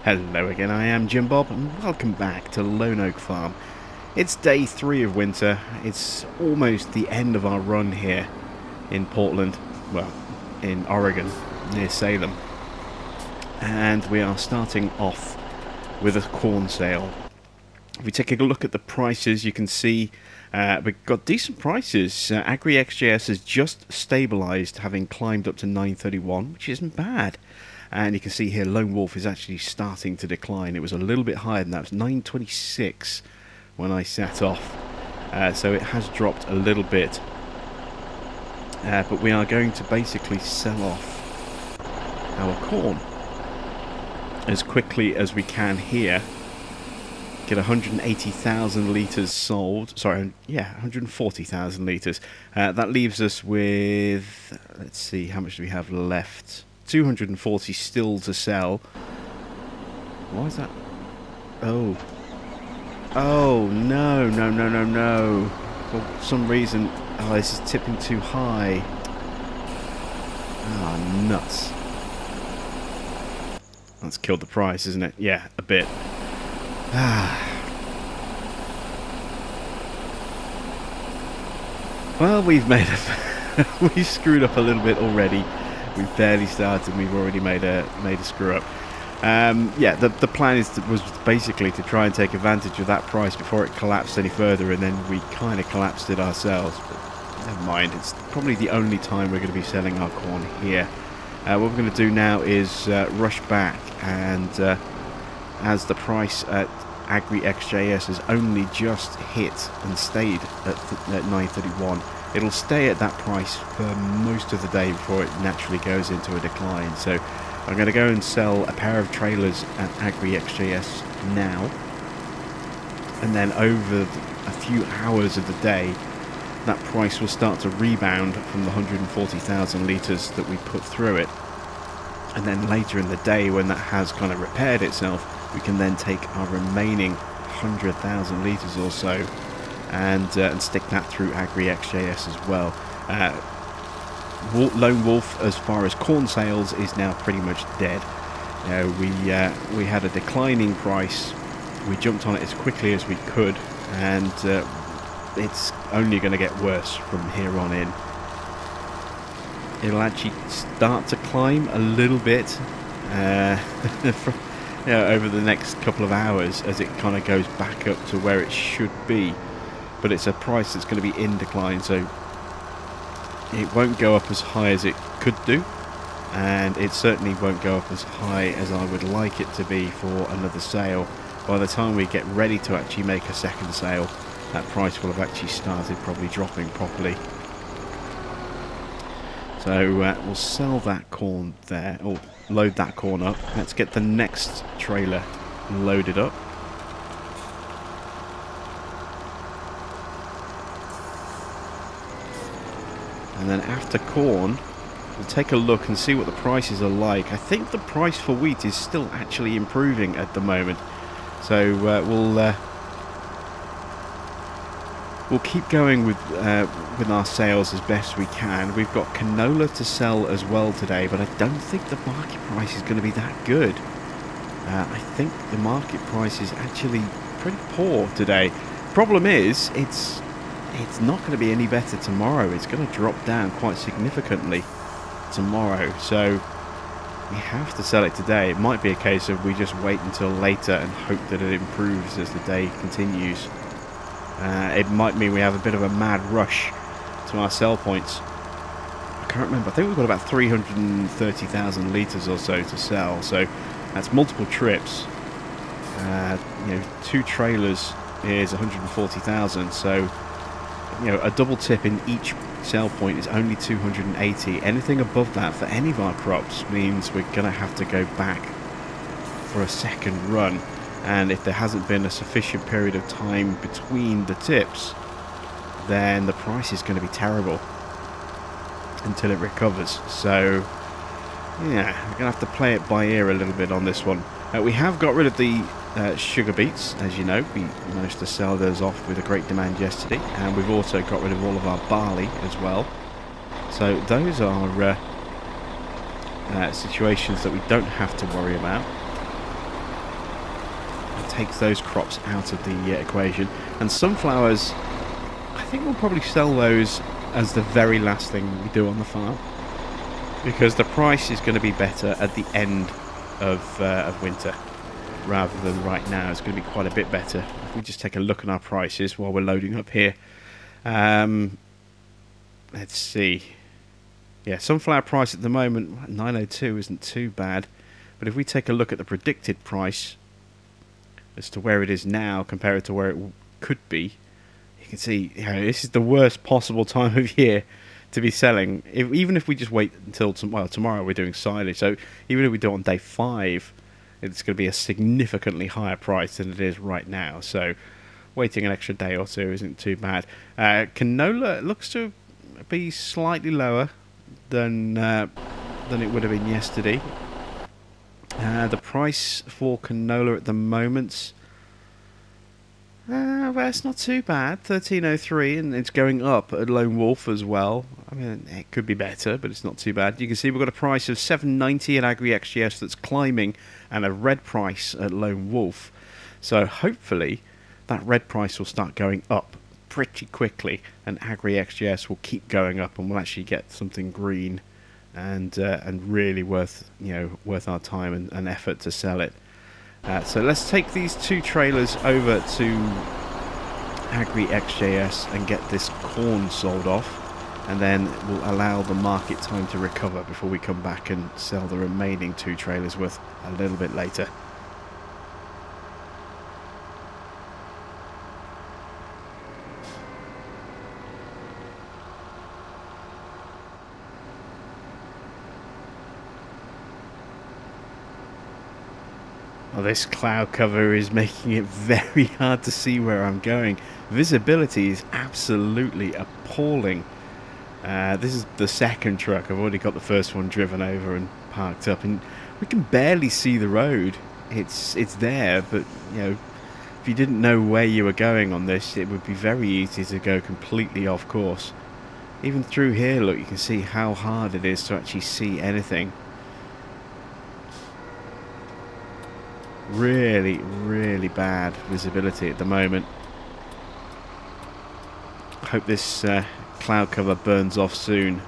Hello again, I am Jim Bob and welcome back to Lone Oak Farm. It's day 3 of winter. It's almost the end of our run here in Portland, well, in Oregon, near Salem. And we are starting off with a corn sale. If we take a look at the prices, you can see we've got decent prices. Agri-XJS has just stabilised, having climbed up to 931, which isn't bad. And you can see here Lone Wolf is actually starting to decline. It was a little bit higher than that. It was 926 when I set off. So it has dropped a little bit. But we are going to basically sell off our corn as quickly as we can here. Get 180,000 litres sold. Sorry, yeah, 140,000 litres. That leaves us with, let's see, how much do we have left? 240 still to sell. Why is that? Oh. Oh, no, no, no, no, no. For some reason, oh, this is tipping too high. Ah, nuts. That's killed the price, isn't it? Yeah, a bit. Well, we've made a we've screwed up a little bit already. We've barely started and we've already made a screw up. Yeah, the plan was basically to try and take advantage of that price before it collapsed any further, and then we kind of collapsed it ourselves. But never mind, it's probably the only time we're going to be selling our corn here. What we're going to do now is rush back, and as the price at Agri-XJS has only just hit and stayed at 931, it'll stay at that price for most of the day before it naturally goes into a decline. So I'm going to go and sell a pair of trailers at Agri-XJS now, and then over a few hours of the day that price will start to rebound from the 140,000 litres that we put through it, and then later in the day, when that has kind of repaired itself, we can then take our remaining 100,000 litres or so and stick that through Agri-XJS as well. Lone Wolf, as far as corn sales, is now pretty much dead. We had a declining price. We jumped on it as quickly as we could, and it's only going to get worse from here on in. It'll actually start to climb a little bit over the next couple of hours as it kind of goes back up to where it should be. But it's a price that's going to be in decline, so it won't go up as high as it could do, and it certainly won't go up as high as I would like it to be for another sale. By the time we get ready to actually make a second sale, that price will have actually started probably dropping properly. So we'll sell that corn there, or load that corn up. Let's get the next trailer loaded up. And then after corn, we'll take a look and see what the prices are like. I think the price for wheat is still actually improving at the moment. So we'll keep going with our sales as best we can. We've got canola to sell as well today, but I don't think the market price is going to be that good. I think the market price is actually pretty poor today. Problem is, it's not going to be any better tomorrow. It's going to drop down quite significantly tomorrow, so we have to sell it today. It might be a case of we just wait until later and hope that it improves as the day continues. It might mean we have a bit of a mad rush to our sell points. I can't remember. I think we've got about 330,000 litres or so to sell, so that's multiple trips. 2 trailers is 140,000, so a double tip in each sell point is only 280. Anything above that for any of our crops means we're going to have to go back for a second run, and if there hasn't been a sufficient period of time between the tips, then the price is going to be terrible until it recovers. So yeah, we're going to have to play it by ear a little bit on this one. We have got rid of the sugar beets, as you know. We managed to sell those off with a great demand yesterday, and we've also got rid of all of our barley as well. So those are situations that we don't have to worry about. takes those crops out of the equation. And sunflowers, I think we'll probably sell those as the very last thing we do on the farm, because the price is going to be better at the end of winter rather than right now. It's going to be quite a bit better. If we just take a look at our prices while we're loading up here. Let's see. Yeah, sunflower price at the moment, 902 isn't too bad. But if we take a look at the predicted price as to where it is now compared to where it could be, you can see, you know, this is the worst possible time of year to be selling. Even if we just wait until tomorrow we're doing silage. So even if we do it on day 5, it's going to be a significantly higher price than it is right now. So waiting an extra day or two isn't too bad. Canola looks to be slightly lower than it would have been yesterday. The price for canola at the moment, well, it's not too bad, 1303, and it's going up at Lone Wolf as well. I mean, it could be better, but it's not too bad. You can see we've got a price of 790 at Agri XGS that's climbing, and a red price at Lone Wolf. So hopefully that red price will start going up pretty quickly, and Agri XGS will keep going up, and we'll actually get something green and really worth our time and effort to sell it. So let's take these 2 trailers over to Agri XJS and get this corn sold off, and then we'll allow the market time to recover before we come back and sell the remaining 2 trailers worth a little bit later. Well, this cloud cover is making it very hard to see where I'm going. Visibility is absolutely appalling. This is the second truck. I've already got the first one driven over and parked up, and we can barely see the road. It's there, but you know, if you didn't know where you were going on this, it would be very easy to go completely off course. Even through here, look, you can see how hard it is to actually see anything. Really, really bad visibility at the moment. I hope this cloud cover burns off soon,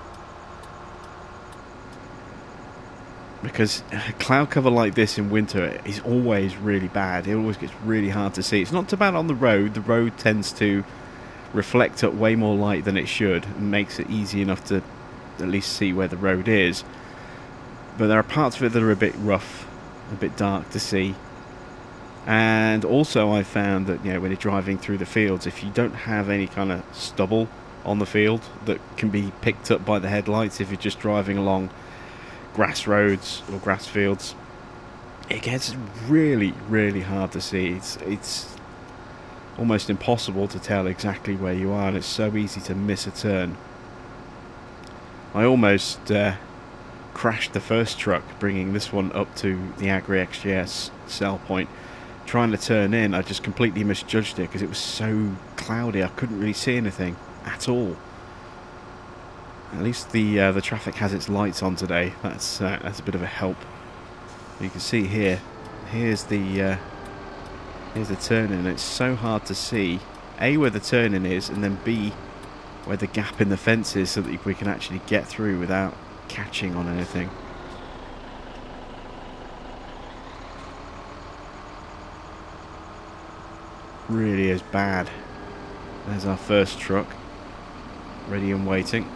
because cloud cover like this in winter is always really bad. It always gets really hard to see. It's not too bad on the road. The road tends to reflect up way more light than it should, and makes it easy enough to at least see where the road is. But there are parts of it that are a bit rough, a bit dark to see. And also I found that, you know, when you're driving through the fields, if you don't have any kind of stubble on the field that can be picked up by the headlights, if you're just driving along grass roads or grass fields, it gets really, really hard to see. It's almost impossible to tell exactly where you are, and it's so easy to miss a turn. I almost crashed the first truck bringing this one up to the Agri XGS sell point. Trying to turn in, I just completely misjudged it because it was so cloudy. I couldn't really see anything at all. At least the traffic has its lights on today. That's a bit of a help. You can see here. Here's the turn-in. It's so hard to see A, where the turn-in is, and then B, where the gap in the fence is, so that we can actually get through without catching on anything. Really is bad. There's our first truck, ready and waiting.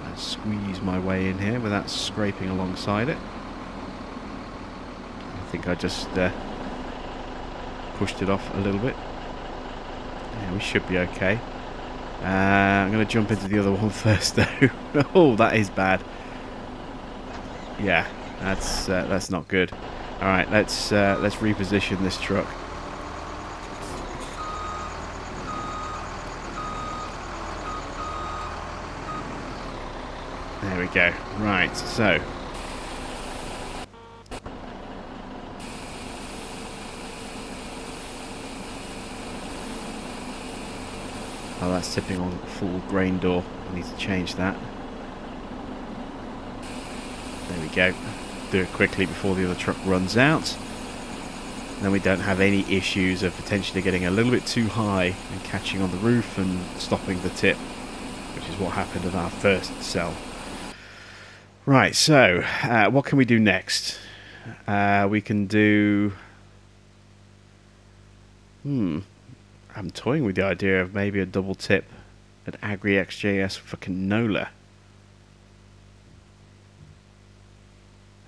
Let's squeeze my way in here without scraping alongside it. I think I just pushed it off a little bit. Yeah, we should be okay. I'm going to jump into the other one first, though. Oh, that is bad. Yeah, that's not good. All right, let's reposition this truck. There we go. Right, so oh, that's tipping on full grain door. I need to change that. There we go. Do it quickly before the other truck runs out. then we don't have any issues of potentially getting a little bit too high and catching on the roof and stopping the tip, which is what happened at our first cell. Right, so what can we do next? We can do... I'm toying with the idea of maybe a double tip at AgriXJS for canola.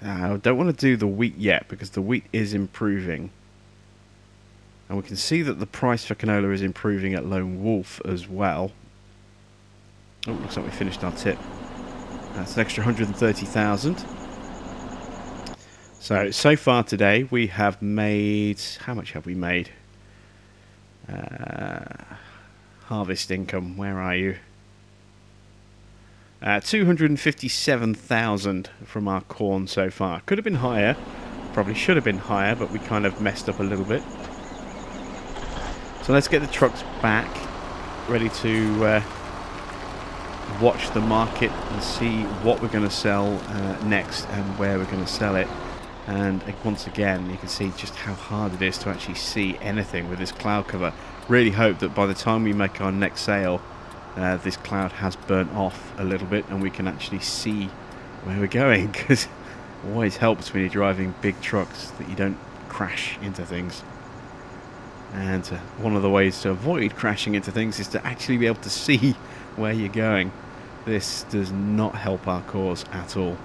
I don't want to do the wheat yet because the wheat is improving. And we can see that the price for canola is improving at Lone Wolf as well. Oh, looks like we finished our tip. That's an extra 130,000. So far today we have made... How much have we made? Harvest income, where are you? 257,000 from our corn so far. Could have been higher, probably should have been higher, but we kind of messed up a little bit. So let's get the trucks back, ready to watch the market and see what we're going to sell next and where we're going to sell it. And once again, you can see just how hard it is to actually see anything with this cloud cover. Really hope that by the time we make our next sale, this cloud has burnt off a little bit and we can actually see where we're going, because it always helps when you're driving big trucks that you don't crash into things. And one of the ways to avoid crashing into things is to actually be able to see where you're going. This does not help our cause at all.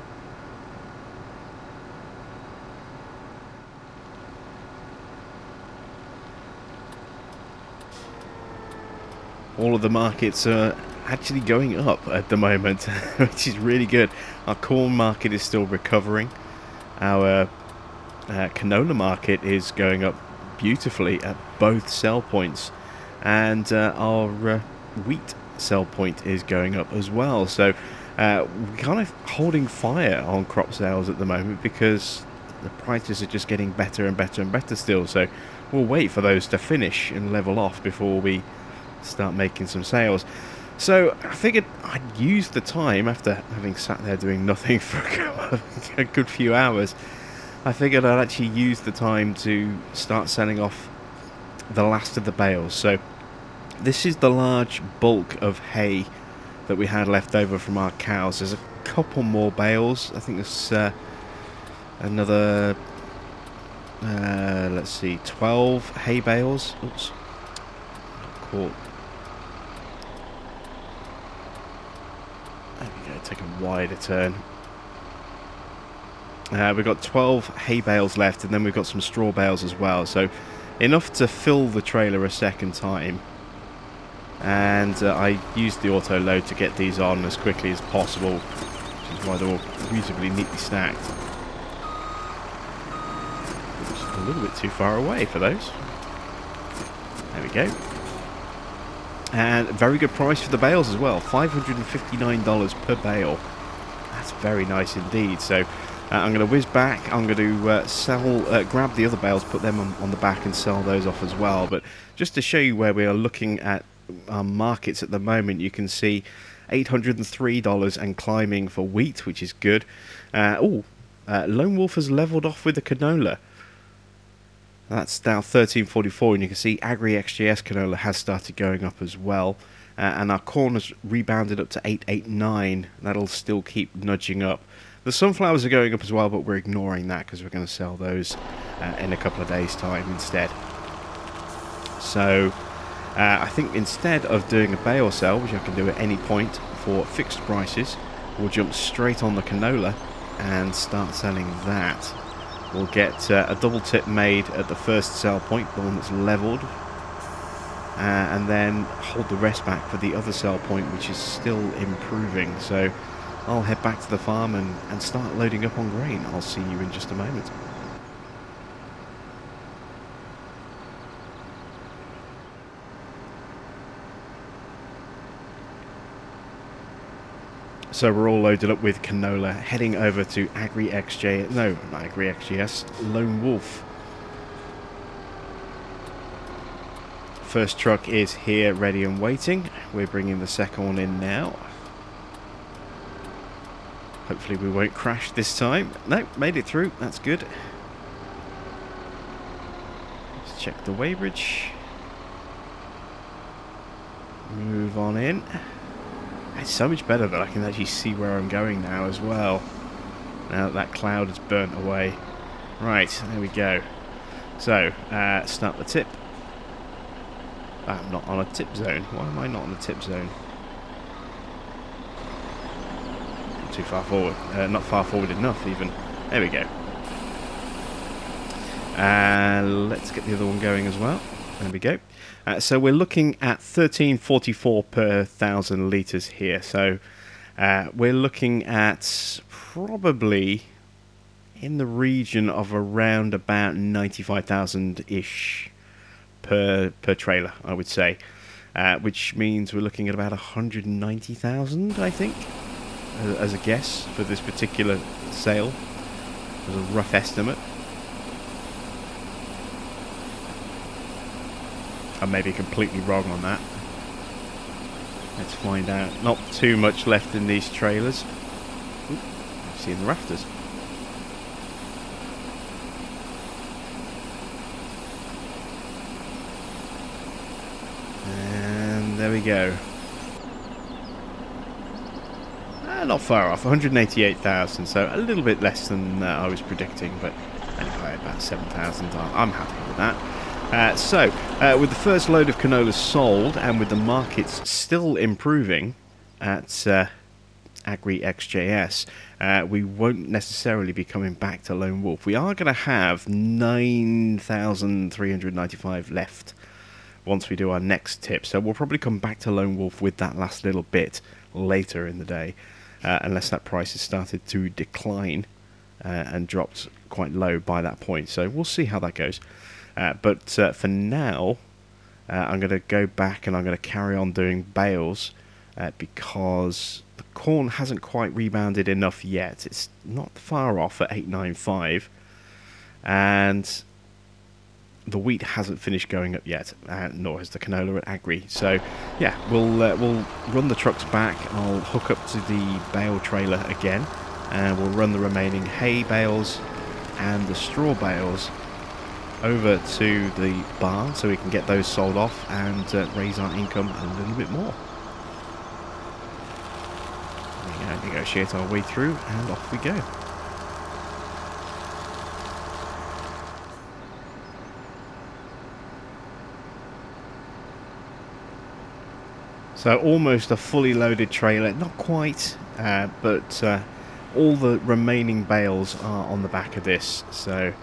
All of the markets are actually going up at the moment, which is really good. Our corn market is still recovering. Our canola market is going up beautifully at both sell points, and our wheat sell point is going up as well. So we're kind of holding fire on crop sales at the moment because the prices are just getting better and better and better still. So we'll wait for those to finish and level off before we start making some sales. So I figured I'd use the time, after having sat there doing nothing for a good few hours, I figured I'd actually use the time to start selling off the last of the bales. So this is the large bulk of hay that we had left over from our cows. There's a couple more bales. I think there's another let's see, 12 hay bales. Oops, caught. There we go, take a wider turn. We've got 12 hay bales left, and then we've got some straw bales as well, so enough to fill the trailer a second time. And I used the auto load to get these on as quickly as possible, which is why they're all reasonably neatly stacked. Just a little bit too far away for those. There we go. And very good price for the bales as well, $559 per bale. That's very nice indeed. So I'm going to whiz back. I'm going to grab the other bales, put them on the back and sell those off as well. But just to show you where we are looking at our markets at the moment, you can see $803 and climbing for wheat, which is good. Lone Wolf has leveled off with the canola. That's now $13.44, and you can see AgriXJS canola has started going up as well. And our corn has rebounded up to $8.89. That'll still keep nudging up. The sunflowers are going up as well, but we're ignoring that because we're going to sell those in a couple of days' time instead. So I think instead of doing a bale sell, which I can do at any point for fixed prices, we'll jump straight on the canola and start selling that. We'll get a double tip made at the first sell point, the one that's leveled, and then hold the rest back for the other sell point, which is still improving. So I'll head back to the farm and start loading up on grain. I'll see you in just a moment. So we're all loaded up with canola, heading over to AgriXJ, no, not AgriXJS, Lone Wolf. First truck is here, ready and waiting. We're bringing the second one in now. Hopefully we won't crash this time. No, made it through, that's good. check the weighbridge. Move on in. It's so much better that I can actually see where I'm going now as well. Now that cloud is burnt away. Right, there we go. So, start the tip. I'm not on a tip zone. Why am I not on a tip zone? Too far forward. Not far forward enough, even. There we go. Let's get the other one going as well. There we go. So we're looking at 1344 per 1,000 litres here. So we're looking at probably in the region of around about 95,000-ish per trailer, I would say. Which means we're looking at about 190,000, I think, as a guess for this particular sale, as a rough estimate. I may be completely wrong on that. Let's find out. Not too much left in these trailers. Ooh, I've seen the rafters. And there we go. Not far off, 188,000, so a little bit less than I was predicting, but anyway, about 7,000. I'm happy with that. So, with the first load of canola sold, and with the markets still improving at Agri XJS, we won't necessarily be coming back to Lone Wolf. We are going to have 9,395 left once we do our next tip, so we'll probably come back to Lone Wolf with that last little bit later in the day, unless that price has started to decline and dropped quite low by that point. So we'll see how that goes. But for now, I'm going to go back and I'm going to carry on doing bales because the corn hasn't quite rebounded enough yet. It's not far off at 895, and the wheat hasn't finished going up yet, nor has the canola at Agri. So yeah, we'll run the trucks back. I'll hook up to the bale trailer again, and we'll run the remaining hay bales and the straw bales over to the barn so we can get those sold off and raise our income a little bit more. There we go, negotiate our way through, and off we go. So almost a fully loaded trailer, not quite, but all the remaining bales are on the back of this. So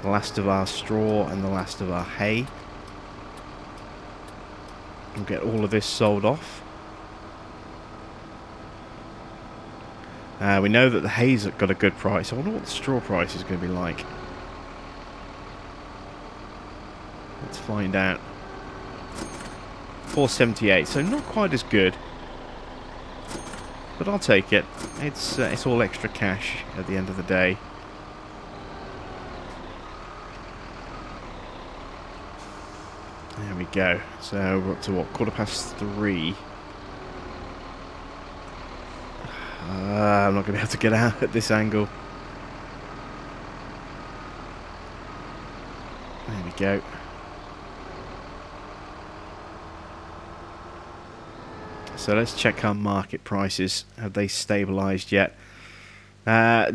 the last of our straw and the last of our hay. We'll get all of this sold off. We know that the hay's got a good price. I wonder what the straw price is going to be like. Let's find out. 478, so not quite as good, but I'll take it. It's all extra cash at the end of the day. There we go. So we're up to what, 3:15. I'm not going to be able to get out at this angle. There we go. So let's check our market prices. Have they stabilized yet?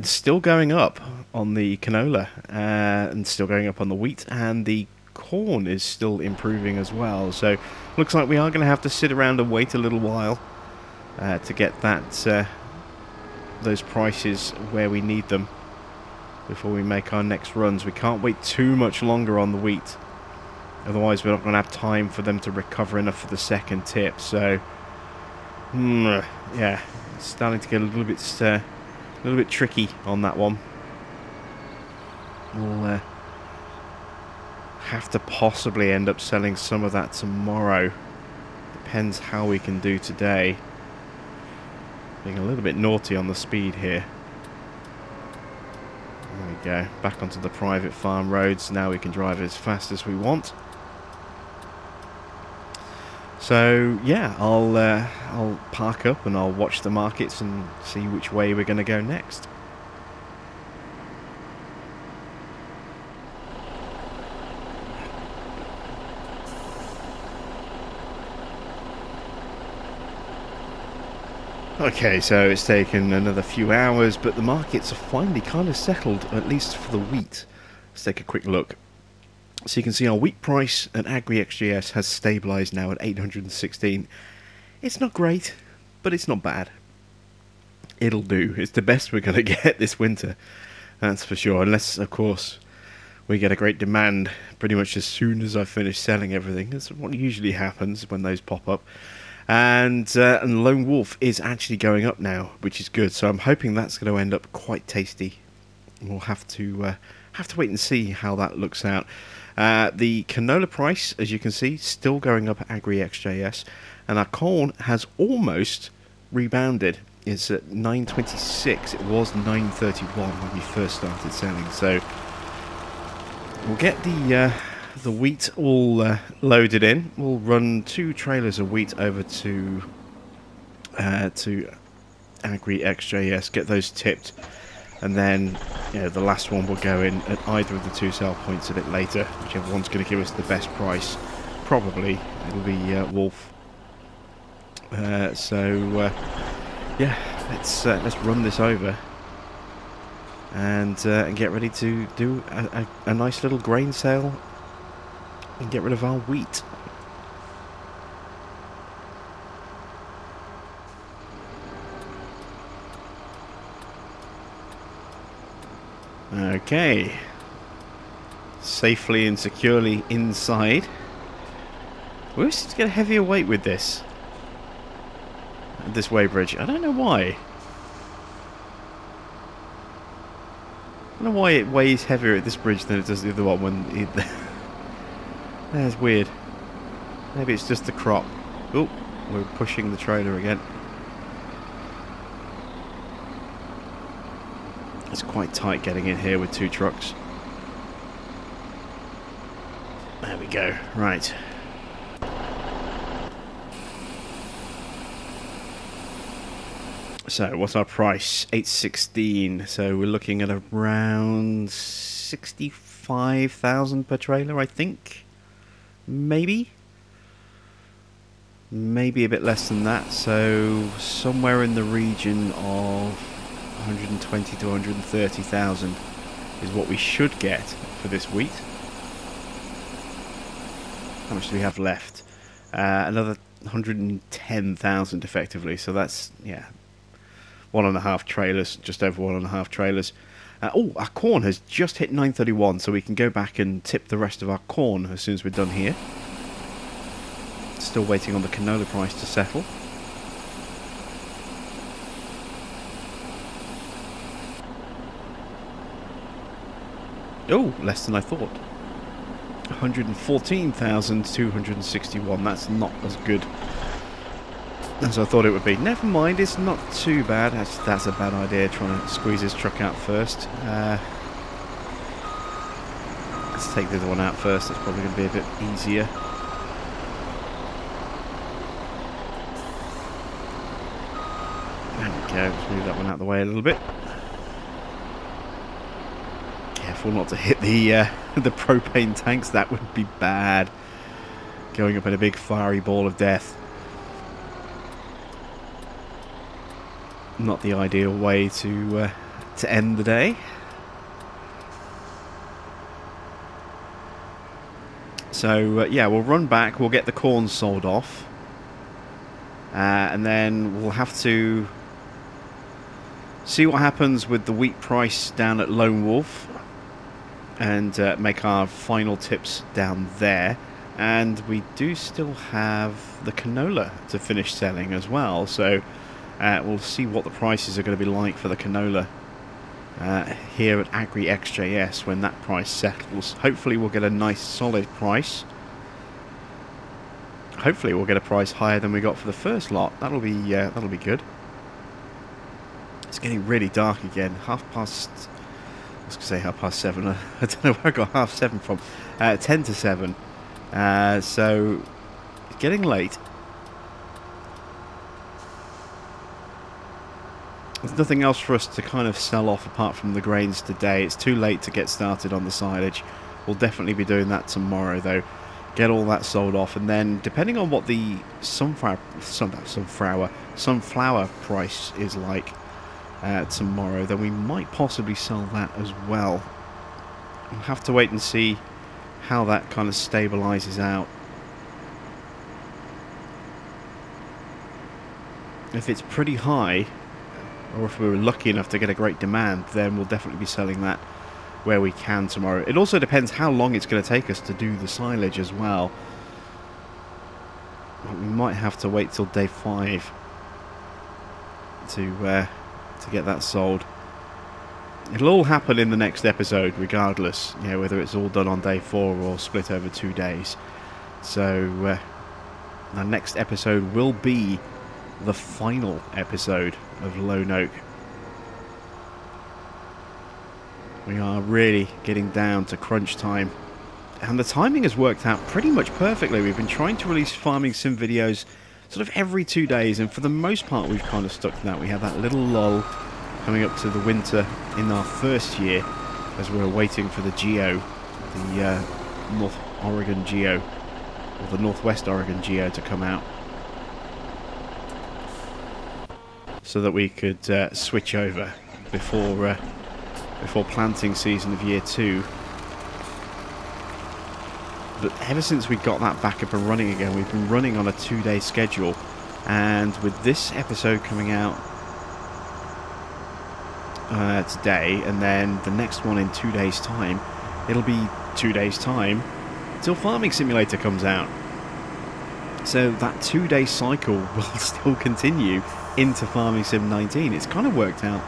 Still going up on the canola, and still going up on the wheat, and the corn is still improving as well. So looks like we are going to have to sit around and wait a little while to get that those prices where we need them before we make our next runs. We can't wait too much longer on the wheat, otherwise we're not going to have time for them to recover enough for the second tip. So yeah, it's starting to get a little bit tricky on that one. We'll have to possibly end up selling some of that tomorrow. Depends how we can do today. Being a little bit naughty on the speed here. There we go. Back onto the private farm roads. Now we can drive as fast as we want. So yeah, I'll park up and I'll watch the markets and see which way we're going to go next. Okay, so it's taken another few hours, but the markets are finally kind of settled, at least for the wheat. Let's take a quick look. So you can see our wheat price at AgriXJS has stabilised now at 816. It's not great, but it's not bad. It'll do. It's the best we're going to get this winter, that's for sure. Unless, of course, we get a great demand pretty much as soon as I finish selling everything. That's what usually happens when those pop up. And Lone Wolf is actually going up now, which is good. So I'm hoping that's going to end up quite tasty. We'll have to wait and see how that looks out. The canola price, as you can see, still going up at AgriXJS, and our corn has almost rebounded. It's at 9.26. It was 9.31 when we first started selling. So we'll get the wheat all loaded in. We'll run 2 trailers of wheat over to AgriXJS, get those tipped, and then the last one will go in at either of the 2 sell points a bit later, whichever one's going to give us the best price. Probably it'll be Wolf. Yeah, let's run this over and get ready to do a nice little grain sale and get rid of our wheat. Okay, safely and securely inside. We always seem to get a heavier weight with this weighbridge. I don't know why. I don't know why it weighs heavier at this bridge than it does the other one when it that's weird. Maybe it's just the crop. Oh, we're pushing the trailer again. It's quite tight getting in here with 2 trucks. There we go. Right. So what's our price? 816. So we're looking at around 65,000 per trailer, I think. Maybe a bit less than that. So somewhere in the region of 120 to 130,000 is what we should get for this wheat. How much do we have left? Another 110,000 effectively. So that's 1.5 trailers, just over 1.5 trailers. Oh, our corn has just hit 9.31, so we can go back and tip the rest of our corn as soon as we're done here. Still waiting on the canola price to settle. Oh, less than I thought. 114,261. That's not as good as I thought it would be. Never mind, it's not too bad. That's a bad idea, trying to squeeze this truck out first. Let's take the other one out first. That's probably going to be a bit easier. There we go. Let's move that one out of the way a little bit. Careful not to hit the propane tanks. That would be bad. Going up in a big fiery ball of death. Not the ideal way to end the day. So yeah, we'll run back. We'll get the corn sold off, and then we'll have to see what happens with the wheat price down at Lone Wolf, and make our final tips down there. And we do still have the canola to finish selling as well. So. We'll see what the prices are going to be like for the canola here at AgriXJS when that price settles. Hopefully we'll get a nice solid price. Hopefully we'll get a price higher than we got for the first lot. That'll be good. It's getting really dark again. I was going to say 7:30. I don't know where I got 7:30 from. 10 to 7. So it's getting late. There's nothing else for us to kind of sell off apart from the grains today. It's too late to get started on the silage. We'll definitely be doing that tomorrow though. get all that sold off, and then depending on what the sunflower price is like tomorrow, then we might possibly sell that as well. We'll have to wait and see how that kind of stabilizes out. If it's pretty high, or if we were lucky enough to get a great demand, then we'll definitely be selling that where we can tomorrow. It also depends how long it's going to take us to do the silage as well. We might have to wait till day 5 to get that sold. It'll all happen in the next episode regardless, you know, whether it's all done on day 4 or split over 2 days. So the next episode will be the final episode of Lone Oak. We are really getting down to crunch time, and the timing has worked out pretty much perfectly. We've been trying to release farming sim videos sort of every 2 days, and for the most part we've kind of stuck to that. We had that little lull coming up to the winter in our first year as we were waiting for the Geo, the North Oregon Geo, or the Northwest Oregon Geo to come out, so that we could switch over before planting season of year 2. But ever since we got that back up and running again, we've been running on a 2-day schedule, and with this episode coming out today, and then the next one in 2 days' time, it'll be 2 days' time till Farming Simulator comes out. So that 2-day cycle will still continue into Farming Sim 19. It's kind of worked out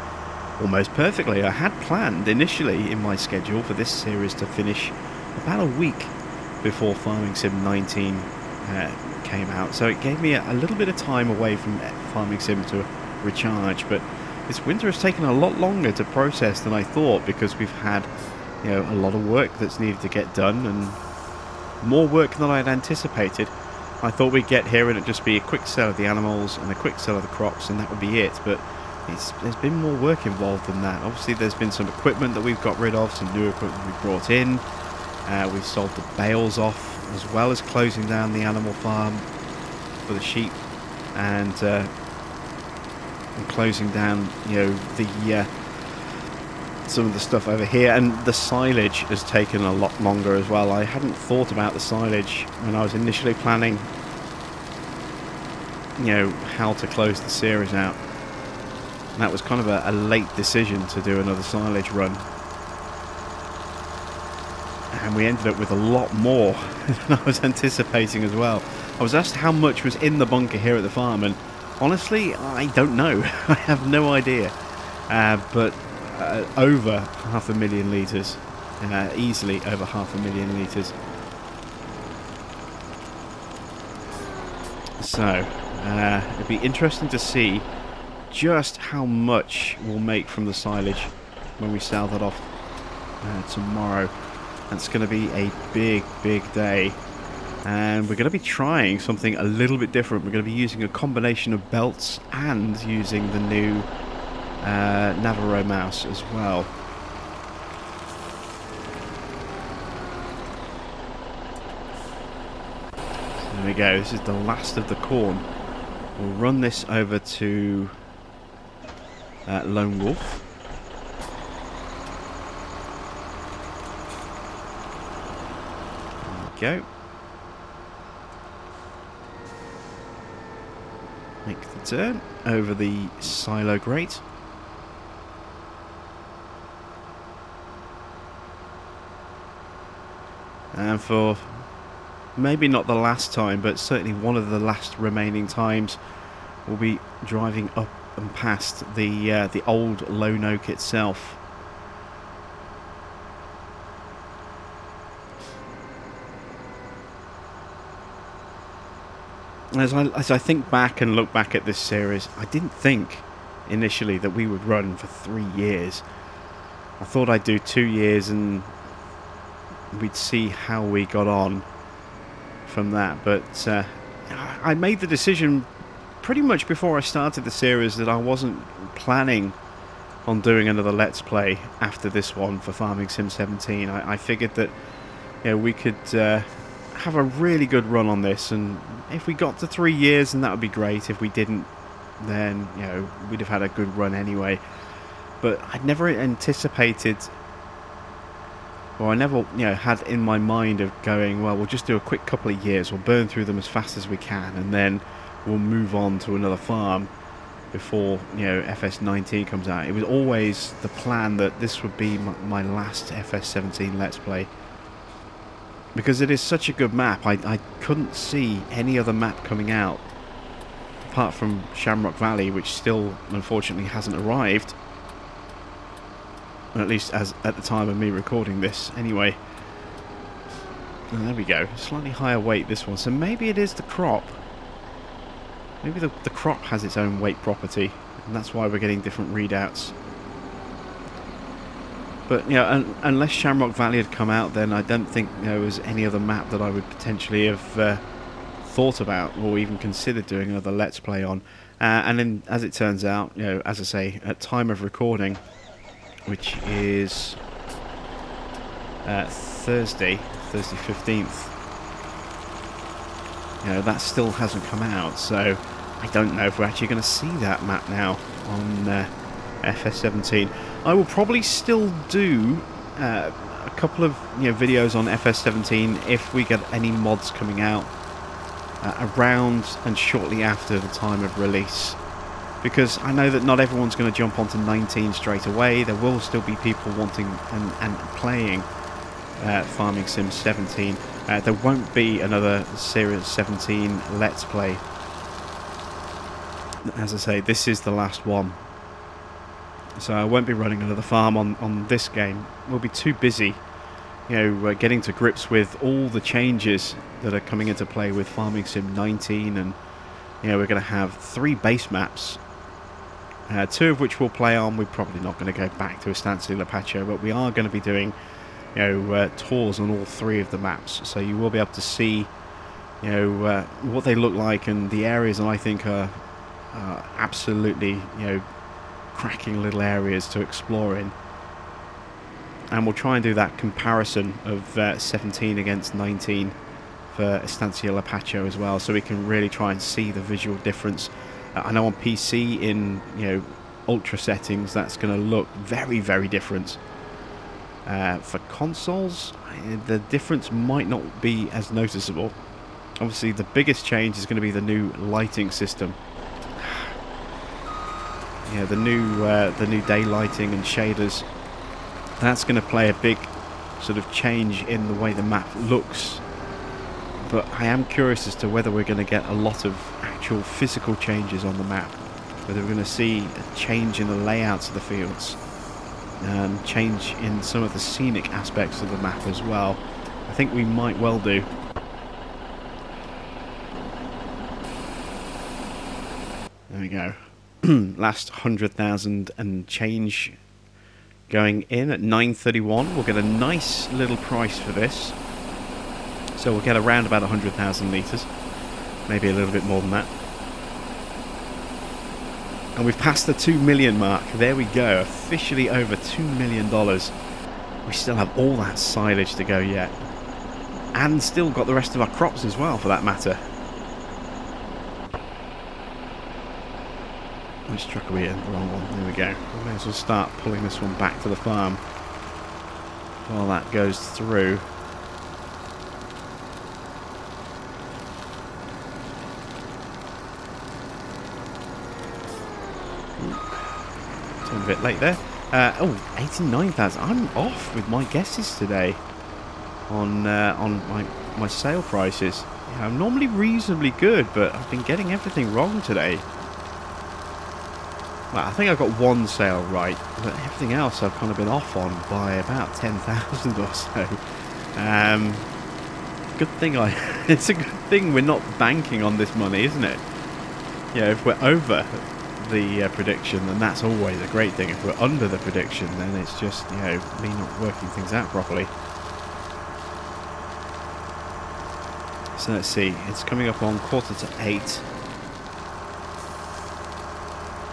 almost perfectly. I had planned initially in my schedule for this series to finish about a week before Farming Sim 19 came out, so it gave me a little bit of time away from Farming Sim to recharge. But this winter has taken a lot longer to process than I thought, because we've had, you know, a lot of work that's needed to get done, and more work than I'd anticipated. I thought we'd get here and it'd just be a quick sell of the animals and a quick sell of the crops, and that would be it. But there's been more work involved than that. Obviously there's been some equipment that we've got rid of, some new equipment we've brought in. We've sold the bales off, as well as closing down the animal farm for the sheep, and closing down, you know, the some of the stuff over here. And the silage has taken a lot longer as well. I hadn't thought about the silage when I was initially planning, you know, how to close the series out. And that was kind of a late decision to do another silage run, and we ended up with a lot more than I was anticipating as well. I was asked how much was in the bunker here at the farm, and honestly, I don't know. I have no idea. But over 500,000 litres. Easily over 500,000 litres. So, it'd be interesting to see just how much we'll make from the silage when we sell that off tomorrow. That's going to be a big, big day. And we're going to be trying something a little bit different. We're going to be using a combination of belts and using the new Navarro mouse as well. So there we go. This is the last of the corn. We'll run this over to Lone Wolf. There we go. Make the turn over the silo grate. And for maybe not the last time, but certainly one of the last remaining times, we'll be driving up and past the old Lone Oak itself. As I think back and look back at this series, I didn't think initially that we would run for 3 years. I thought I'd do 2 years and we'd see how we got on from that. But I made the decision pretty much before I started the series that I wasn't planning on doing another Let's Play after this one for Farming Sim 17. I figured that, you know, we could have a really good run on this, and if we got to 3 years, then that would be great. If we didn't, then, you know, we'd have had a good run anyway. But I'd never anticipated, or I never, you know, had in my mind of going, well, we'll just do a quick couple of years, we'll burn through them as fast as we can, and then we'll move on to another farm before, you know, FS19 comes out. It was always the plan that this would be my last FS17 Let's Play, because it is such a good map. I couldn't see any other map coming out apart from Shamrock Valley, which still unfortunately hasn't arrived, at least as at the time of me recording this anyway. And there we go, slightly higher weight this one, so maybe it is the crop. Maybe the crop has its own weight property, and that's why we're getting different readouts. But, you know, unless Shamrock Valley had come out, then I don't think there was any other map that I would potentially have thought about or even considered doing another Let's Play on. And then, as it turns out, you know, as I say, at time of recording, which is Thursday 15th, you know, that still hasn't come out, so I don't know if we're actually going to see that map now on FS17. I will probably still do a couple of, you know, videos on FS17 if we get any mods coming out around and shortly after the time of release, because I know that not everyone's going to jump onto 19 straight away. There will still be people wanting and playing Farming Sim 17. There won't be another Series 17 Let's Play. As I say, this is the last one, so I won't be running another farm on this game. We'll be too busy, you know, getting to grips with all the changes that are coming into play with Farming Sim 19, and, you know, we're going to have 3 base maps, 2 of which we'll play on. We're probably not going to go back to Estancia La Pacha, but we are going to be doing, you know, tours on all 3 of the maps, so you will be able to see, you know, what they look like, and the areas that I think are absolutely, you know, cracking little areas to explore in. And we'll try and do that comparison of 17 against 19 for Estancia La Pacha as well, so we can really try and see the visual difference. I know on PC in, you know, ultra settings, that's going to look very, very different. For consoles, the difference might not be as noticeable. Obviously, the biggest change is going to be the new lighting system. You know, the new day lighting and shaders. That's going to play a big sort of change in the way the map looks. But I am curious as to whether we're going to get a lot of actual physical changes on the map. Whether we're going to see a change in the layouts of the fields. Change in some of the scenic aspects of the map as well. I think we might well do. There we go. Last 100,000 and change going in at 931. We'll get a nice little price for this. So we'll get around about 100,000 litres. Maybe a little bit more than that. And we've passed the 2 million mark. There we go. Officially over $2 million. We still have all that silage to go yet. And still got the rest of our crops as well, for that matter. Which truck are we in? The wrong one. There we go. We may as well start pulling this one back to the farm while that goes through. It's a bit late there. Oh, 89,000. I'm off with my guesses today on my sale prices. Yeah, I'm normally reasonably good, but I've been getting everything wrong today. Well, I think I've got one sale right, but everything else I've kind of been off on by about 10,000 or so. Good thing it's a good thing we're not banking on this money, isn't it? You know, if we're over the prediction, then that's always a great thing. If we're under the prediction, then it's just, you know, me not working things out properly. So let's see, it's coming up on 7:45.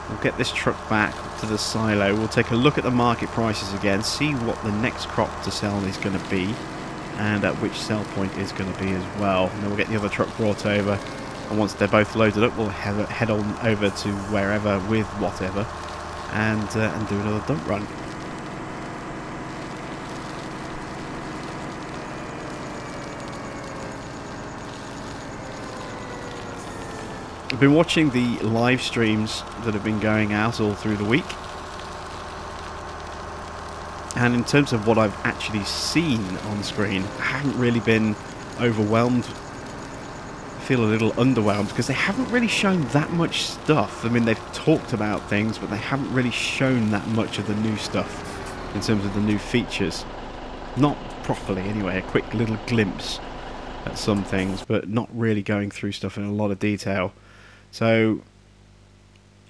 We'll get this truck back to the silo. We'll take a look at the market prices again, see what the next crop to sell is going to be. and at which sell point is going to be as well. And then we'll get the other truck brought over, and once they're both loaded up, we'll head on over to wherever with whatever, and do another dump run. I've been watching the live streams that have been going out all through the week, and in terms of what I've actually seen on screen, I haven't really been overwhelmed. I feel a little underwhelmed because they haven't really shown that much stuff. I mean, they've talked about things, but they haven't really shown that much of the new stuff in terms of the new features. Not properly anyway, a quick little glimpse at some things, but not really going through stuff in a lot of detail. So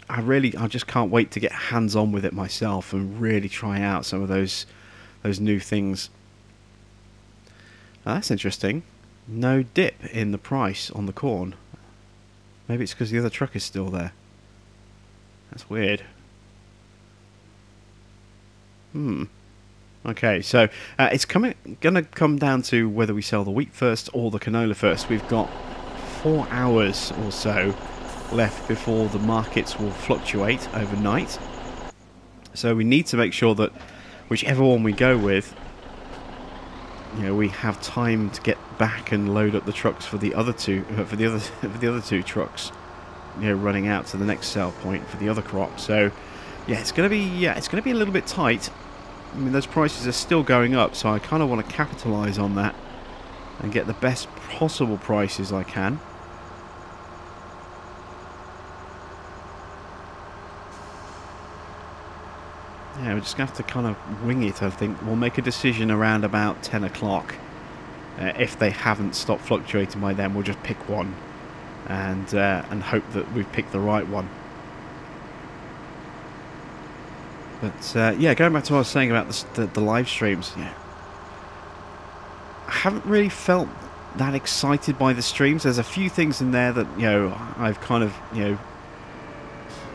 I just can't wait to get hands-on with it myself and really try out some of those new things. Now, that's interesting. No dip in the price on the corn. Maybe it's because the other truck is still there. That's weird. Okay, so it's going to come down to whether we sell the wheat first or the canola first. We've got 4 hours or so left before the markets will fluctuate overnight, so we need to make sure that whichever one we go with, we have time to get back and load up the trucks for the other two trucks, running out to the next sell point for the other crop. So yeah, it's going to be a little bit tight. I mean, those prices are still going up, so I kind of want to capitalize on that and get the best possible prices I can. Yeah, we're just going to have to kind of wing it, I think. We'll make a decision around about 10 o'clock. If they haven't stopped fluctuating by then, we'll just pick one and hope that we've picked the right one. But yeah, going back to what I was saying about the live streams, yeah, I haven't really felt that excited by the streams. There's a few things in there that I've kind of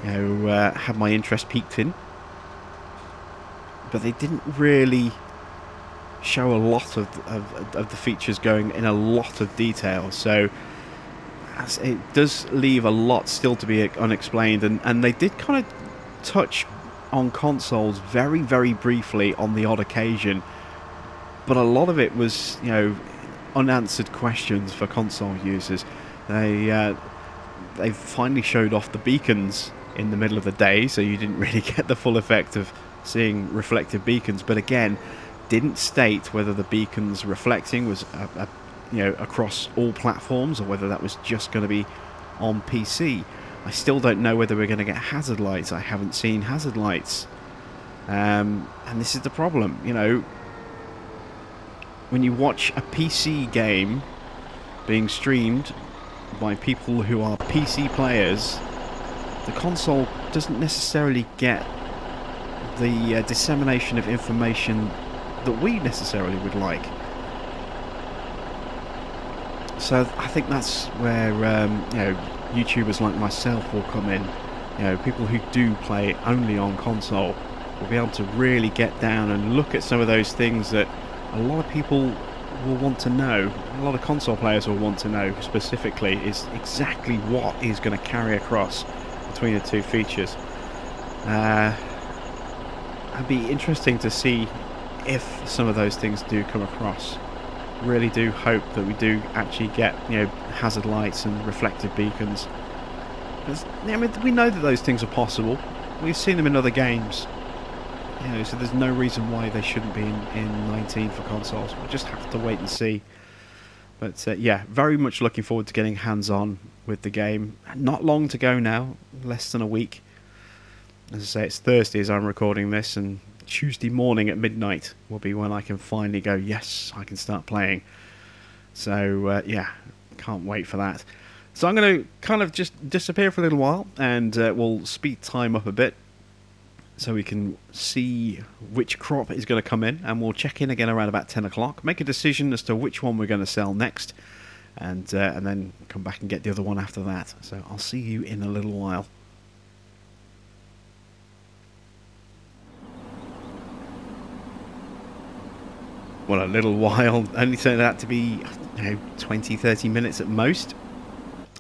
had my interest piqued in. But they didn't really show a lot of the features going in a lot of detail, so it does leave a lot still to be unexplained, and they did kind of touch on consoles very, very briefly on the odd occasion, but a lot of it was unanswered questions for console users. They finally showed off the beacons in the middle of the day, so you didn't really get the full effect of seeing reflective beacons, but again, didn't state whether the beacons reflecting was across all platforms or whether that was just going to be on PC. I still don't know whether we're going to get hazard lights. I haven't seen hazard lights, and this is the problem. When you watch a PC game being streamed by people who are PC players, the console doesn't necessarily get the dissemination of information that we necessarily would like. So I think that's where YouTubers like myself will come in. People who do play only on console will be able to really get down and look at some of those things that a lot of people will want to know. A lot of console players will want to know specifically is exactly what is going to carry across between the two features. It'd be interesting to see if some of those things do come across. Really do hope that we do actually get hazard lights and reflective beacons. Because we know that those things are possible. We've seen them in other games. So there's no reason why they shouldn't be in 19 for consoles. We'll just have to wait and see. But yeah, very much looking forward to getting hands-on with the game. Not long to go now, less than a week. As I say, it's Thursday as I'm recording this, and Tuesday morning at midnight will be when I can finally go, yes, I can start playing. So yeah, can't wait for that. So I'm going to kind of just disappear for a little while, and we'll speed time up a bit so we can see which crop is going to come in, and we'll check in again around about 10 o'clock, make a decision as to which one we're going to sell next, and then come back and get the other one after that. So I'll see you in a little while. well, a little while, only turned out to be, 20-30 minutes at most.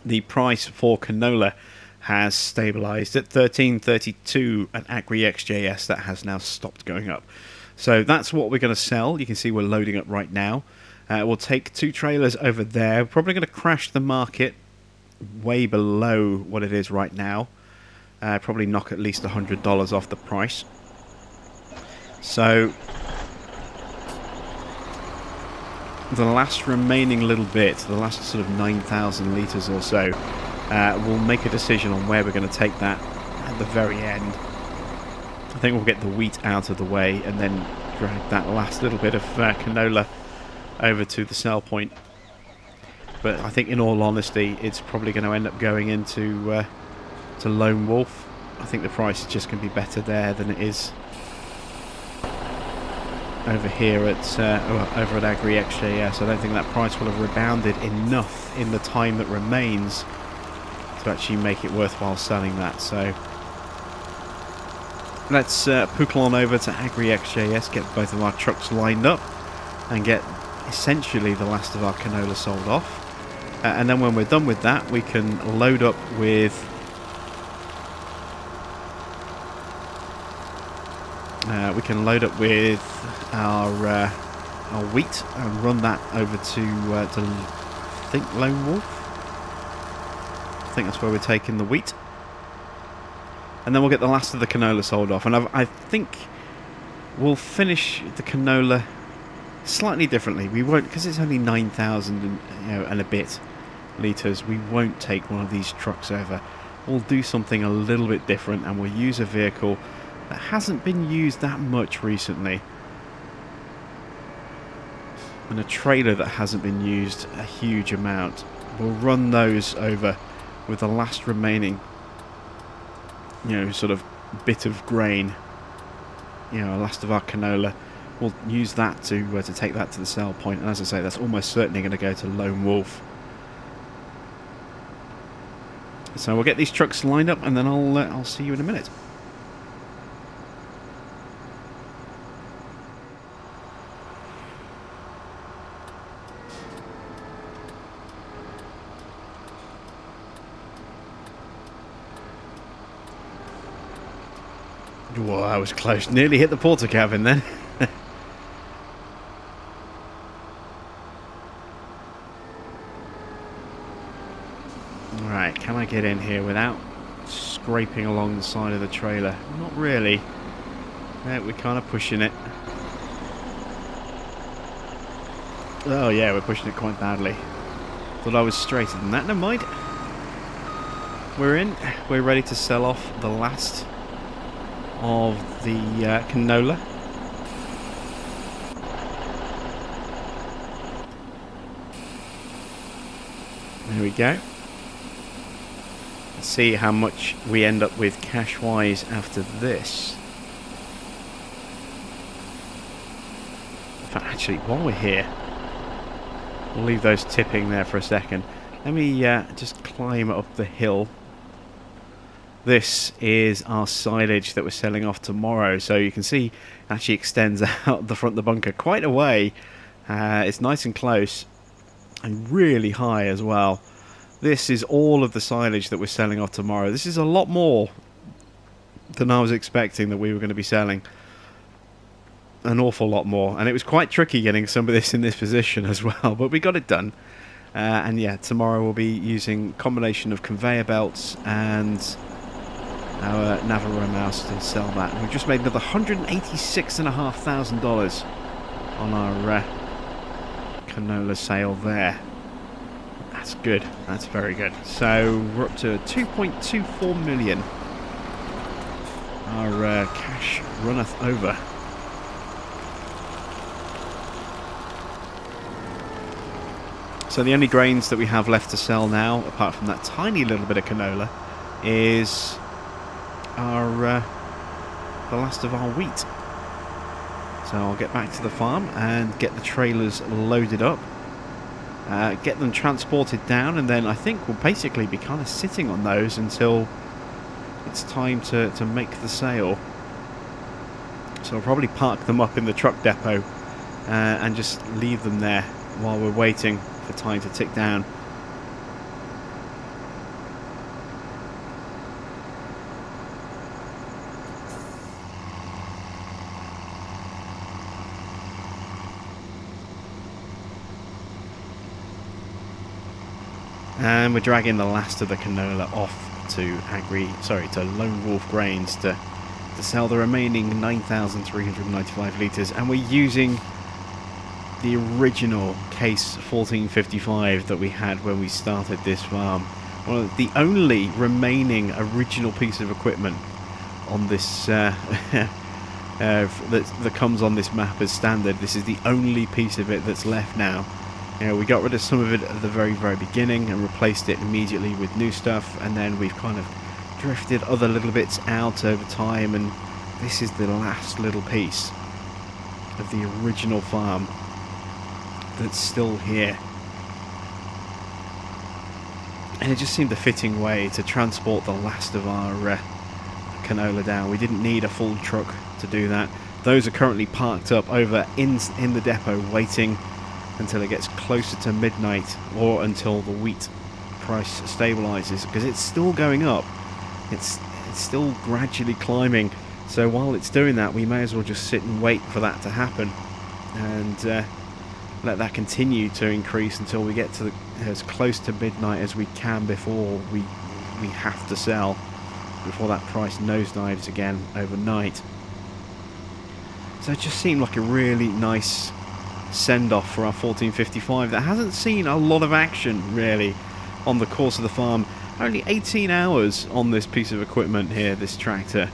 The price for canola has stabilized at 13.32 at AgriXJS. That has now stopped going up. So that's what we're going to sell. You can see we're loading up right now. We'll take 2 trailers over there. We're probably going to crash the market way below what it is right now. Probably knock at least $100 off the price. So the last remaining little bit, the last sort of 9,000 litres or so, we'll make a decision on where we're going to take that at the very end. I think we'll get the wheat out of the way and then drag that last little bit of canola over to the sell point. But I think, in all honesty, it's probably going to end up going into to Lone Wolf. I think the price is just going to be better there than it is over here at over at AgriXJS. I don't think that price will have rebounded enough in the time that remains to actually make it worthwhile selling that. So let's pookle on over to AgriXJS, get both of our trucks lined up, and get essentially the last of our canola sold off. And then when we're done with that, we can load up with our wheat and run that over to I think Lone Wolf. I think that's where we're taking the wheat, and then we'll get the last of the canola sold off. And I think we'll finish the canola slightly differently. We won't, because it's only 9,000 and a bit litres. We won't take one of these trucks over. We'll do something a little bit different, and we'll use a vehicle that hasn't been used that much recently, and a trailer that hasn't been used a huge amount. We'll run those over with the last remaining, sort of bit of grain, last of our canola. We'll use that to take that to the sell point, and as I say, that's almost certainly going to go to Lone Wolf. So we'll get these trucks lined up, and then I'll see you in a minute. Whoa, that was close. Nearly hit the porter cabin then. Alright, can I get in here without scraping along the side of the trailer? Not really. Yeah, we're kind of pushing it. Oh yeah, we're pushing it quite badly. Thought I was straighter than that. Never mind. We're in. We're ready to sell off the last of the canola. There we go. Let's see how much we end up with cash-wise after this. In fact, actually, while we're here, we'll leave those tipping there for a second. Let me just climb up the hill. This is our silage that we're selling off tomorrow, so you can see it actually extends out the front of the bunker quite a way. It's nice and close and really high as well. This is all of the silage that we're selling off tomorrow. This is a lot more than I was expecting that we were going to be selling. An awful lot more, and it was quite tricky getting some of this in this position as well, but we got it done. And yeah, tomorrow we'll be using a combination of conveyor belts and our Navarro mouse to sell that. We've just made another $186,500 on our canola sale there. That's good. That's very good. So we're up to 2.24 million. Our cash runneth over. So the only grains that we have left to sell now, apart from that tiny little bit of canola, is our the last of our wheat. So I'll get back to the farm and get the trailers loaded up, get them transported down, and then I think we'll basically be kind of sitting on those until it's time to make the sale. So I'll probably park them up in the truck depot and just leave them there while we're waiting for time to tick down. And we're dragging the last of the canola off to Lone Wolf Grains to sell the remaining 9,395 litres, and we're using the original case 1455 that we had when we started this farm. Well, the only remaining original piece of equipment on this that comes on this map as standard. This is the only piece of it that's left now. You know, we got rid of some of it at the very beginning and replaced it immediately with new stuff, and then we've kind of drifted other little bits out over time, and this is the last little piece of the original farm that's still here. And it just seemed a fitting way to transport the last of our canola down. We didn't need a full truck to do that. Those are currently parked up over in the depot waiting until it gets closer to midnight, or until the wheat price stabilizes, because it's still going up. It's still gradually climbing, so while it's doing that, we may as well just sit and wait for that to happen, and let that continue to increase until we get to as close to midnight as we can before we have to sell, before that price nosedives again overnight. So it just seemed like a really nice send-off for our 1455 that hasn't seen a lot of action really on the course of the farm. Only 18 hours on this piece of equipment here, this tractor.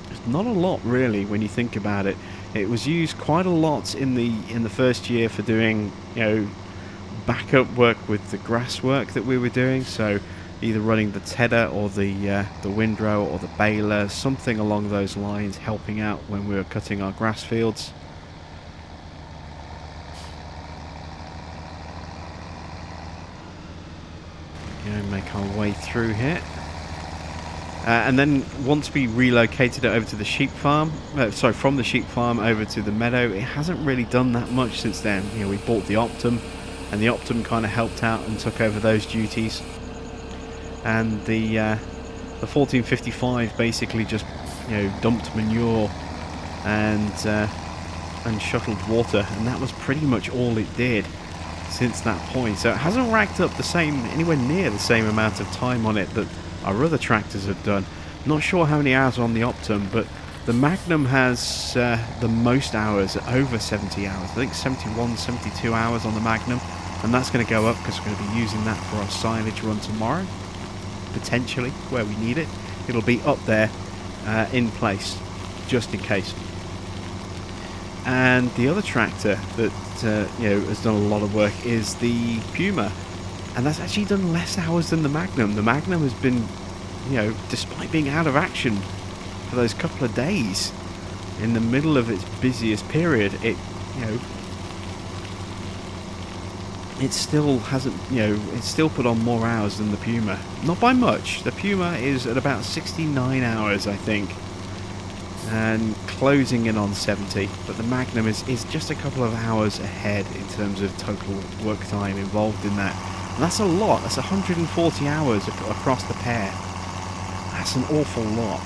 It's not a lot really when you think about it. It was used quite a lot in the first year for doing, you know, backup work with the grass work that we were doing, so either running the tedder or the windrow or the baler, something along those lines, helping out when we were cutting our grass fields. Make our way through here, and then once we relocated it over to the sheep farm, from the sheep farm over to the meadow, it hasn't really done that much since then. You know, we bought the Optum, and the Optum kind of helped out and took over those duties, and the 1455 basically just, you know, dumped manure and shuttled water, and that was pretty much all it did since that point. So it hasn't racked up anywhere near the same amount of time on it that our other tractors have done. Not sure how many hours on the Optum, but the Magnum has the most hours, over 70 hours. I think 71, 72 hours on the Magnum, and that's going to go up because we're going to be using that for our silage run tomorrow, potentially, where we need it. It'll be up there in place, just in case. And the other tractor that you know, has done a lot of work is the Puma, and that's actually done less hours than the Magnum. The Magnum has been, you know, despite being out of action for those couple of days in the middle of its busiest period, it, you know, it still hasn't, you know, it's still put on more hours than the Puma. Not by much. The Puma is at about 69 hours, I think, and closing in on 70, but the Magnum is just a couple of hours ahead in terms of total work time involved in that. And that's a lot. That's 140 hours across the pair. That's an awful lot.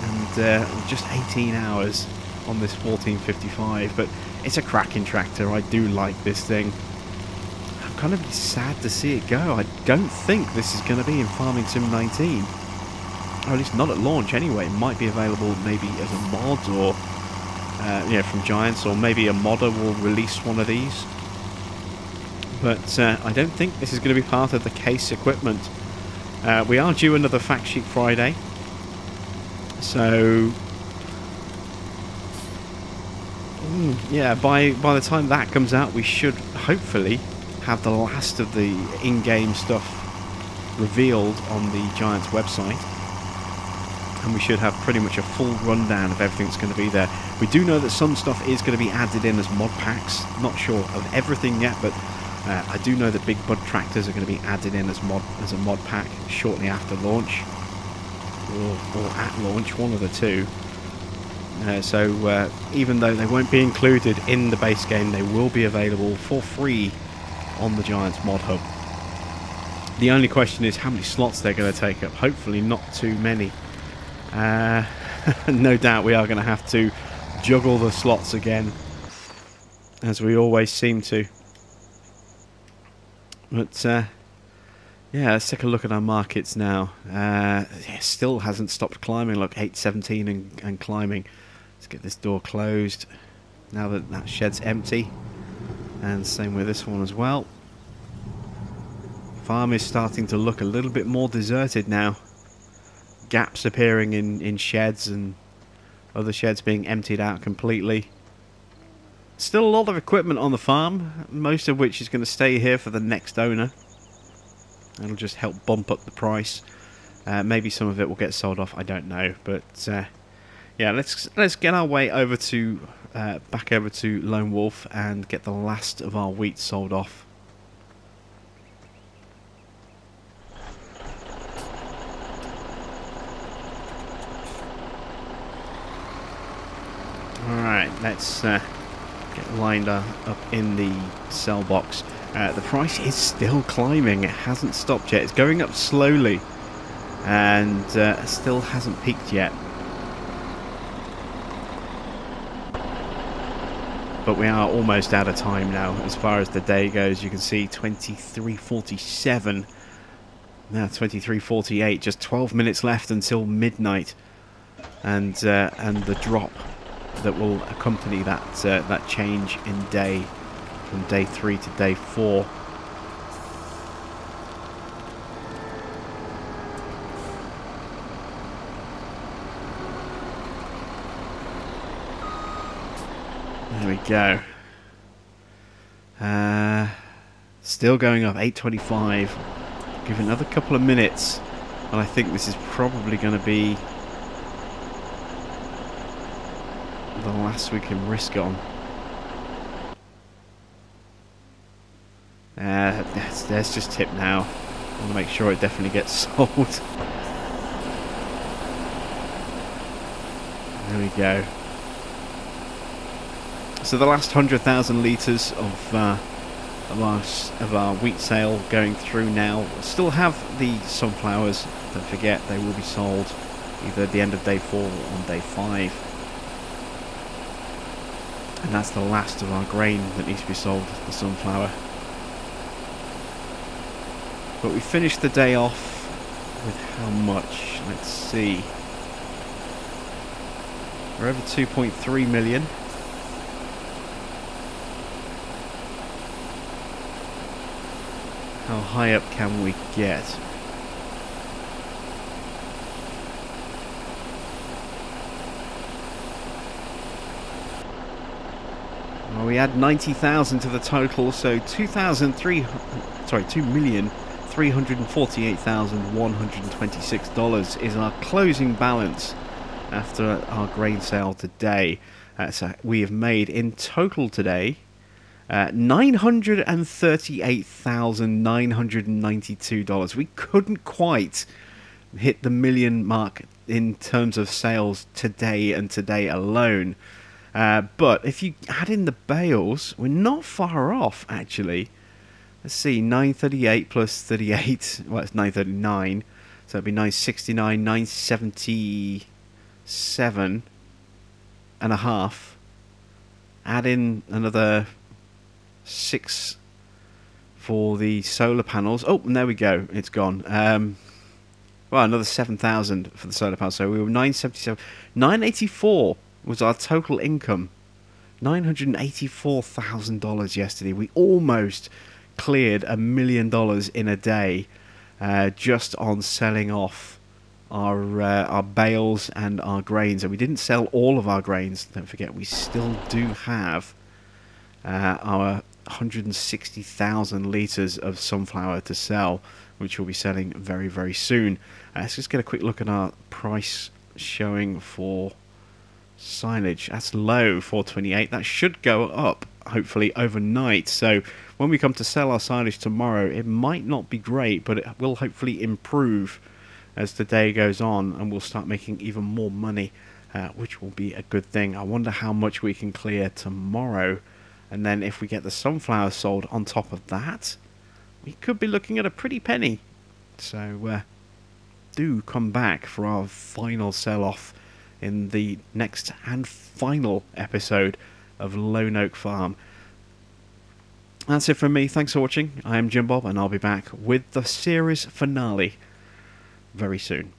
And just 18 hours on this 1455, but it's a cracking tractor. I do like this thing. I'm kind of sad to see it go. I don't think this is going to be in Farming Sim 19. Or at least not at launch anyway. It might be available maybe as a mod, or you know, from Giants, or maybe a modder will release one of these. But I don't think this is going to be part of the case equipment. We are due another Fact Sheet Friday, so yeah, by the time that comes out, we should hopefully have the last of the in-game stuff revealed on the Giants website. And we should have pretty much a full rundown of everything that's going to be there. We do know that some stuff is going to be added in as mod packs. Not sure of everything yet, but I do know that Big Bud tractors are going to be added in as a mod pack shortly after launch, or at launch, one of the two. So even though they won't be included in the base game, they will be available for free on the Giants mod hub. The only question is how many slots they're going to take up. Hopefully not too many. No doubt we are going to have to juggle the slots again, as we always seem to. But yeah, let's take a look at our markets now. Yeah, still hasn't stopped climbing. Look, 817 and climbing. Let's get this door closed now that that shed's empty, and same with this one as well. Farm is starting to look a little bit more deserted now. Gaps appearing in sheds and other sheds being emptied out completely. Still a lot of equipment on the farm, most of which is going to stay here for the next owner. That'll just help bump up the price. Maybe some of it will get sold off, I don't know. But yeah, let's get our way over to back over to Lone Wolf and get the last of our wheat sold off. Alright, let's get lined up in the sell box. The price is still climbing. It hasn't stopped yet. It's going up slowly and still hasn't peaked yet. But we are almost out of time now as far as the day goes. You can see 23:47. Now 23:48. Just 12 minutes left until midnight, and the drop that will accompany that that change in day from day 3 to day 4. There we go. Still going up, 8:25. Give it another couple of minutes, and I think this is probably going to be the last we can risk on. There's just tip now. I want to make sure it definitely gets sold. There we go. So the last 100,000 litres of our wheat sale going through now. We'll still have the sunflowers. Don't forget, they will be sold either at the end of day 4 or on day 5. And that's the last of our grain that needs to be sold, the sunflower. But we finished the day off with how much? Let's see. We're over 2.3 million. How high up can we get? Well, we add 90,000 to the total, so 2,348,126 is our closing balance after our grain sale today. So we have made in total today $938,992. We couldn't quite hit the million mark in terms of sales today and today alone. But if you add in the bales, we're not far off, actually. Let's see, 938 plus 38, well, it's 939, so it'd be 969, 977 and a half. Add in another 6 for the solar panels. Oh, and there we go, it's gone. Well, another 7,000 for the solar panels, so we were 977, 984 was our total income. $984,000 yesterday. We almost cleared $1 million in a day, just on selling off our bales and our grains. And we didn't sell all of our grains. Don't forget, we still do have our 160,000 litres of sunflower to sell, which we'll be selling very, very soon. Let's just get a quick look at our price showing for silage. That's low, 428. That should go up hopefully overnight, so when we come to sell our silage tomorrow, it might not be great, but it will hopefully improve as the day goes on, and we'll start making even more money which will be a good thing. I wonder how much we can clear tomorrow, and then if we get the sunflowers sold on top of that, we could be looking at a pretty penny. So do come back for our final sell-off in the next and final episode of Lone Oak Farm. That's it from me. Thanks for watching. I am Jim Bob, and I'll be back with the series finale very soon.